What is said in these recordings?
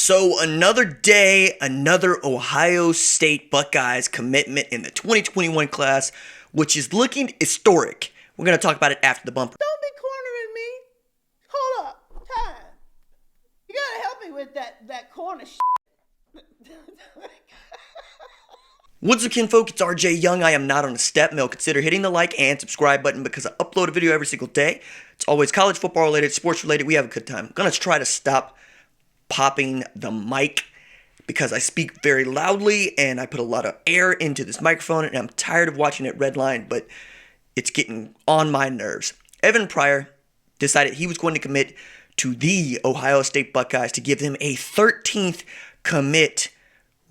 So another day, another Ohio State Buckeyes commitment in the 2021 class, which is looking historic. We're going to talk about it after the bumper. Don't be cornering me. Hold up. Time. You gotta help me with that corner shit. What's up, kinfolk? It's RJ Young. I am not on a step mill. Consider hitting the like and subscribe button because I upload a video every single day. It's always college football related, sports related. We have a good time. I'm going to try to stop popping the mic because I speak very loudly and I put a lot of air into this microphone and I'm tired of watching it redline, but it's getting on my nerves. Evan Pryor decided he was going to commit to the Ohio State Buckeyes to give them a 13th commit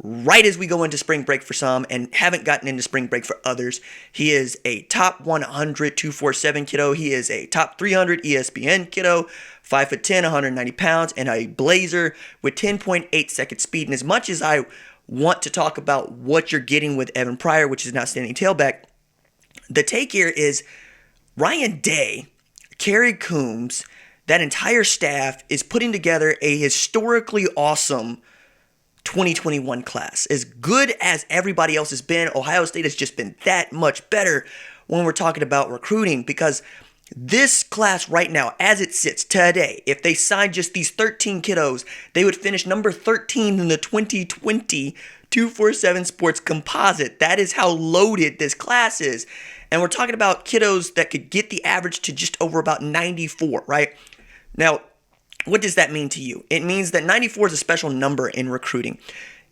right as we go into spring break for some and haven't gotten into spring break for others. He is a top 100 247 kiddo. He is a top 300 ESPN kiddo, 5'10", 190 pounds, and a blazer with 10.8 second speed. And as much as I want to talk about what you're getting with Evan Pryor, which is an outstanding tailback, the take here is Ryan Day, Kerry Coombs, that entire staff is putting together a historically awesome 2021 class. As good as everybody else has been, Ohio State has just been that much better when we're talking about recruiting, because this class right now, as it sits today, if they signed just these 13 kiddos, they would finish number 13 in the 2020 247 Sports Composite. That is how loaded this class is. And we're talking about kiddos that could get the average to just over about 94, right? Now, what does that mean to you? It means that 94 is a special number in recruiting.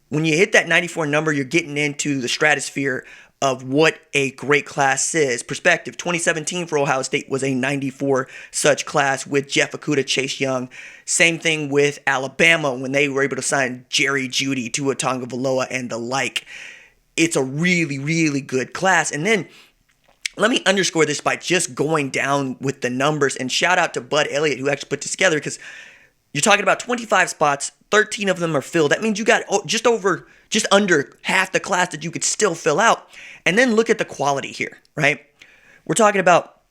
When you hit that 94 number, you're getting into the stratosphere of what a great class is. Perspective, 2017 for Ohio State was a 94 such class with Jeff Okudah, Chase Young. Same thing with Alabama when they were able to sign Jerry Jeudy, Tua Tagovailoa, and the like. It's a really, really good class. And then let me underscore this by just going down with the numbers, and shout out to Bud Elliott who actually put this together, because you're talking about 25 spots, 13 of them are filled. That means you got just under half the class that you could still fill out. And then look at the quality here, right? We're talking about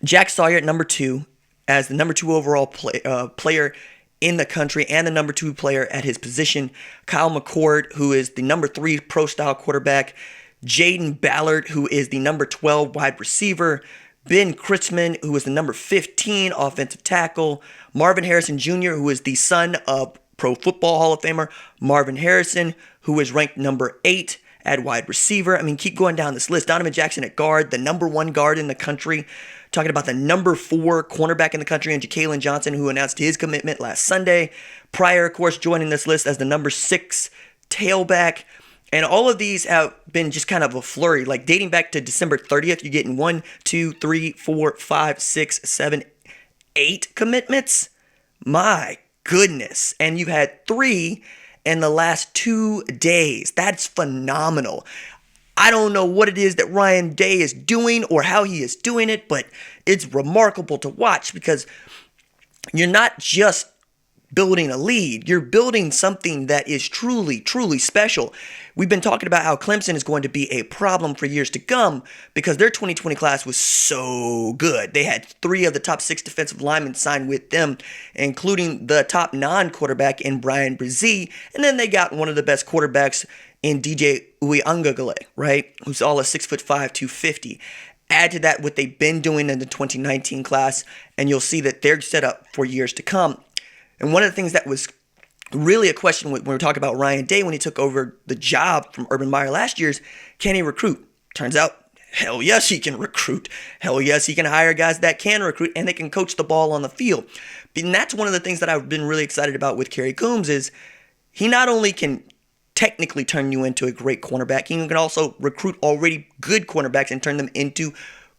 Jack Sawyer at number 2 as the number 2 overall player in the country and the number 2 player at his position. Kyle McCord, who is the number 3 pro-style quarterback. Jaden Ballard, who is the number 12 wide receiver. Ben Kritzman, who is the number 15 offensive tackle. Marvin Harrison Jr., who is the son of Pro Football Hall of Famer Marvin Harrison, who is ranked number 8 at wide receiver. I mean, keep going down this list. Donovan Jackson at guard, the number 1 guard in the country. Talking about the number 4 cornerback in the country, and Ja'Kalen Johnson, who announced his commitment last Sunday. Pryor, of course, joining this list as the number 6 tailback. And all of these have been just kind of a flurry, like dating back to December 30th, you're getting 1, 2, 3, 4, 5, 6, 7, 8 commitments. My goodness. And you've had 3 in the last 2 days. That's phenomenal. I don't know what it is that Ryan Day is doing or how he is doing it, but it's remarkable to watch, because you're not just building a lead, you're building something that is truly, truly special. We've been talking about how Clemson is going to be a problem for years to come because their 2020 class was so good. They had 3 of the top 6 defensive linemen signed with them, including the top non-quarterback in Brian Brzee, and then they got one of the best quarterbacks in DJ Uiagalelei, right? Who's all a 6'5", 250. Add to that what they've been doing in the 2019 class, and you'll see that they're set up for years to come. And one of the things that was really a question when we were talking about Ryan Day when he took over the job from Urban Meyer last year is, can he recruit? Turns out, hell yes, he can recruit. Hell yes, he can hire guys that can recruit, and they can coach the ball on the field. And that's one of the things that I've been really excited about with Kerry Coombs is he not only can technically turn you into a great cornerback, he can also recruit already good cornerbacks and turn them into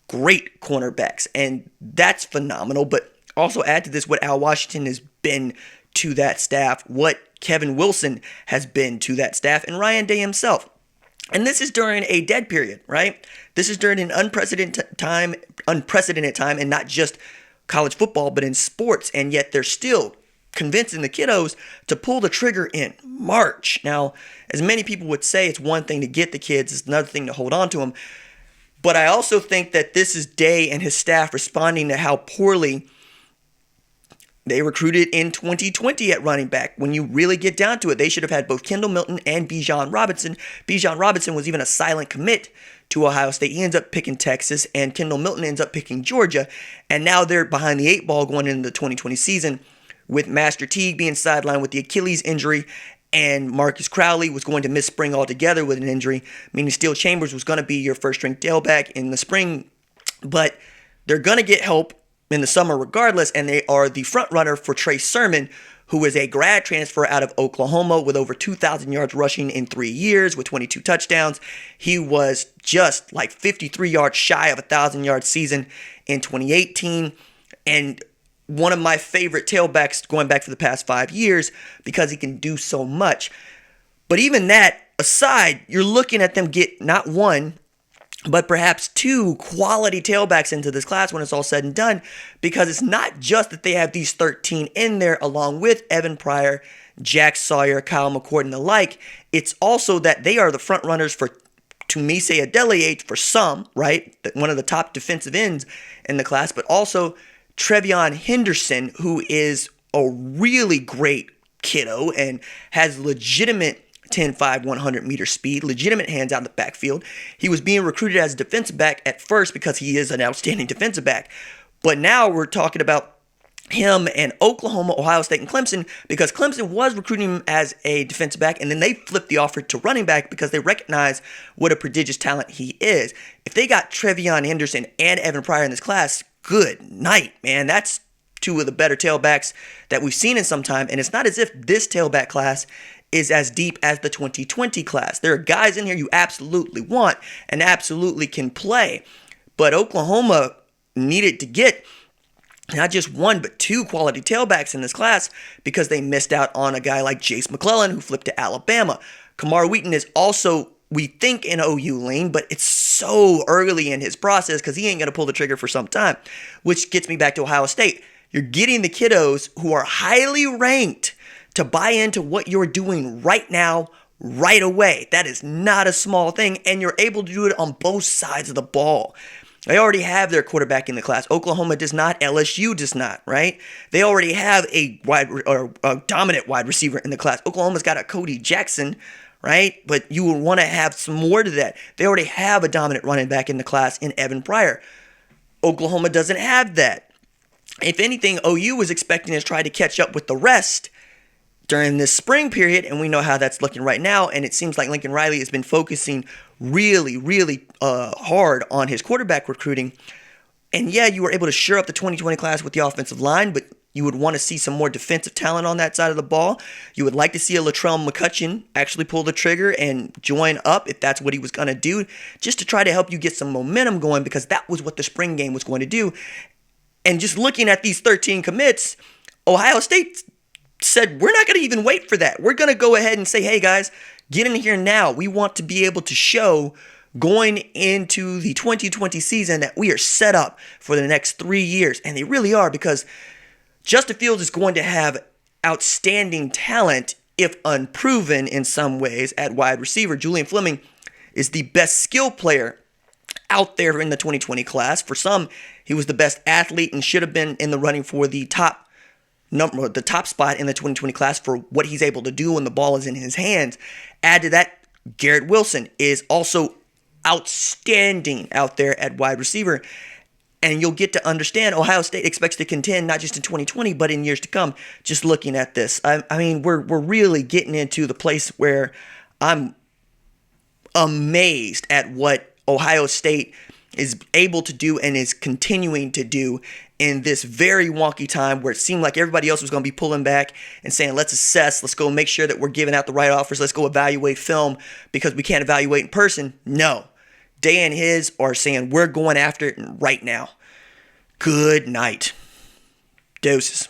great cornerbacks. And that's phenomenal. But also add to this what Al Washington has been to that staff, what Kevin Wilson has been to that staff, and Ryan Day himself. And this is during a dead period, right? This is during an unprecedented time, and not just college football, but in sports. And yet they're still convincing the kiddos to pull the trigger in March. Now, as many people would say, it's one thing to get the kids, it's another thing to hold on to them. But I also think that this is Day and his staff responding to how poorly they recruited in 2020 at running back. When you really get down to it, they should have had both Kendall Milton and Bijan Robinson. Bijan Robinson was even a silent commit to Ohio State. He ends up picking Texas, and Kendall Milton ends up picking Georgia. And now they're behind the 8 ball going into the 2020 season with Master Teague being sidelined with the Achilles injury, and Marcus Crowley was going to miss spring altogether with an injury, meaning Steele Chambers was going to be your first-string tailback in the spring. But they're going to get help in the summer regardless, and they are the front runner for Trey Sermon, who is a grad transfer out of Oklahoma with over 2,000 yards rushing in 3 years with 22 touchdowns. He was just like 53 yards shy of a 1,000-yard season in 2018, and one of my favorite tailbacks going back for the past 5 years because he can do so much. But even that aside, you're looking at them get not one, but perhaps 2 quality tailbacks into this class when it's all said and done, because it's not just that they have these 13 in there along with Evan Pryor, Jack Sawyer, Kyle McCord, and the like. It's also that they are the front runners for Tumise Adelier for some, right? One of the top defensive ends in the class, but also Trevion Henderson, who is a really great kiddo and has legitimate 10-5, 100-meter speed, legitimate hands out of the backfield. He was being recruited as a defensive back at first because he is an outstanding defensive back. But now we're talking about him and Oklahoma, Ohio State, and Clemson, because Clemson was recruiting him as a defensive back, and then they flipped the offer to running back because they recognize what a prodigious talent he is. If they got Trevion Henderson and Evan Pryor in this class, good night, man. That's 2 of the better tailbacks that we've seen in some time, and it's not as if this tailback class is as deep as the 2020 class. There are guys in here you absolutely want and absolutely can play, but Oklahoma needed to get not just 1, but 2 quality tailbacks in this class because they missed out on a guy like Jace McClellan who flipped to Alabama. Kamar Wheaton is also, we think, in OU lane, but it's so early in his process because he ain't going to pull the trigger for some time, which gets me back to Ohio State. You're getting the kiddos who are highly ranked to buy into what you're doing right now, right away. That is not a small thing, and you're able to do it on both sides of the ball. They already have their quarterback in the class. Oklahoma does not. LSU does not, right? They already have a dominant wide receiver in the class. Oklahoma's got a Cody Jackson, right? But you would want to have some more to that. They already have a dominant running back in the class in Evan Pryor. Oklahoma doesn't have that. If anything, OU was expecting to try to catch up with the rest during this spring period, and we know how that's looking right now, and it seems like Lincoln Riley has been focusing really hard on his quarterback recruiting. And yeah, you were able to shore up the 2020 class with the offensive line, but you would want to see some more defensive talent on that side of the ball. You would like to see a Latrell McCutcheon actually pull the trigger and join up if that's what he was going to do, just to try to help you get some momentum going, because that was what the spring game was going to do. And just looking at these 13 commits, Ohio State said, we're not going to even wait for that. We're going to go ahead and say, hey guys, get in here now. We want to be able to show going into the 2020 season that we are set up for the next 3 years. And they really are, because Justin Fields is going to have outstanding talent, if unproven in some ways, at wide receiver. Julian Fleming is the best skill player out there in the 2020 class. For some, he was the best athlete and should have been in the running for the top spot in the 2020 class for what he's able to do when the ball is in his hands. Add to that, Garrett Wilson is also outstanding out there at wide receiver. And you'll get to understand Ohio State expects to contend not just in 2020, but in years to come. Just looking at this, I mean, we're really getting into the place where I'm amazed at what Ohio State is able to do and is continuing to do in this very wonky time where it seemed like everybody else was going to be pulling back and saying, let's assess, let's go make sure that we're giving out the right offers, let's go evaluate film because we can't evaluate in person. No. Day and his are saying we're going after it right now. Good night. Doses.